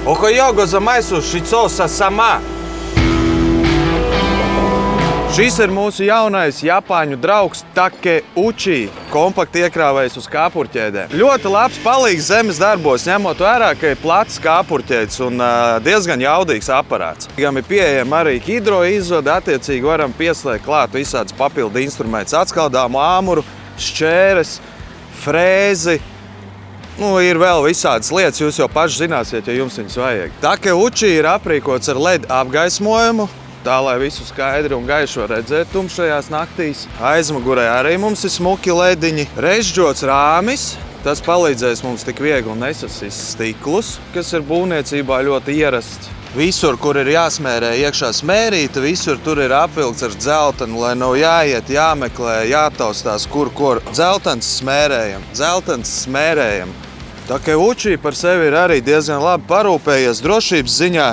Ohojogo zamaisu šicosa sama. Šis ir mūsu jaunais japāņu draugs Takeuchi, kompakti iekrāvējs uz kāpurķēdēm. Ļoti labs palīgs zemes darbos, ņemot vērā, ka ir plats kāpurķēds un diezgan jaudīgs aparāts. Gan ir pieejama arī hidroizvade, attiecīgi varam pieslēgt klāt visādas papildu instrumentus, atskaldāmu āmuru, šķēres, frēzi. Ir vēl visādas lietas, jūs jau paši zināsiet, ja jums viņas vajag. Takeuchi ir aprīkots ar LED apgaismojumu, tā, lai visu skaidri un gaiši var redzēt tumšajās naktīs. Aizmugurē arī mums ir smuki lediņi. Režģots rāmis, tas palīdzēs mums tik viegli nesasist stiklus, kas ir būvniecībā ļoti ierasts. Visur, kur ir jāsmērē iekšā smērīta, visur tur ir apvilkts ar dzeltenu, lai nav jāiet, jāmeklē, jātaustās, kur. Dzeltens smērējam. Takeuchi par sevi ir arī diezgan labi parūpējies drošības ziņā.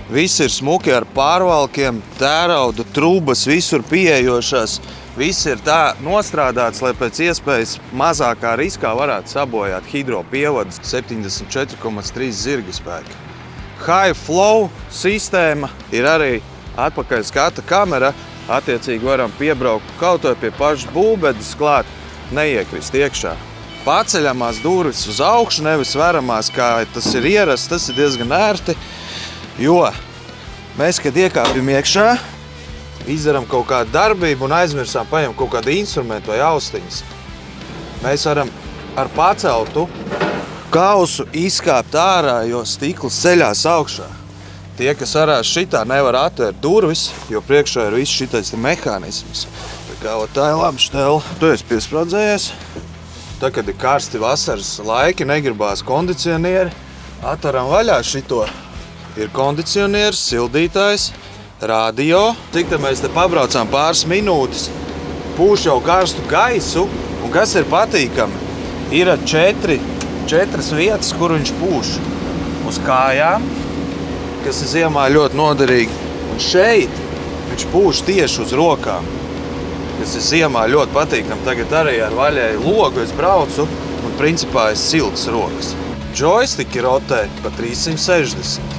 Viss ir smuki ar pārvalkiem, tērauda trūbas, visur pieejošās. Viss ir tā nostrādāts, lai pēc iespējas mazākā riskā varētu sabojāt hidropievadus 74,3 zirga spēka. High flow sistēma ir arī atpakaļ skata kamera. Attiecīgi varam piebraukt kaut vai pie pašas būbedes klāt, neiekrist iekšā. Paceļamās durvis uz augšu, nevis veramās, kā tas ir ierasts, tas ir diezgan ērti. Jo mēs, kad iekāpjam iekšā, izdaram kaut kādu darbību un aizmirsām paņemt kaut kādu instrumentu vai austiņas. Mēs varam ar paceltu kausu izkāpt ārā, jo stikls ceļās augšā. Tie, kas arās šitā, nevar atvērt durvis, jo priekšā ir viss šitais mehānisms. Tā ir laba štela. Tu esi piesprādzējies. Tā, kad ir karsti vasaras laiki, negribās kondicionieri, atveram vaļā šito. Ir kondicionieris, sildītājs, radio. Cik te mēs te pabraucām pāris minūtes, pūš jau karstu gaisu, un kas ir patīkami, ir četras vietas, kur viņš pūš. Uz kājām, kas ir ziemā ļoti noderīgi, un šeit viņš pūš tieši uz rokām, kas ir ziemā ļoti patīkami. Tagad arī ar vaļēju logu es braucu, un principā es siltas rokas. Joystiki rotē pa 360.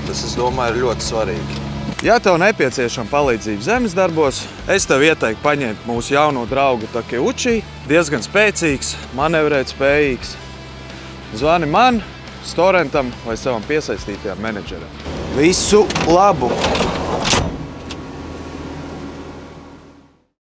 Tas, es domāju, ir ļoti svarīgi. Ja tev nepieciešama palīdzība zemes darbos, es tev ieteiktu paņemt mūsu jauno draugu Takeuchi. Diezgan spēcīgs, manevrēt spējīgs. Zvani man, Storentam vai savam piesaistītajam menedžeram. Visu labu!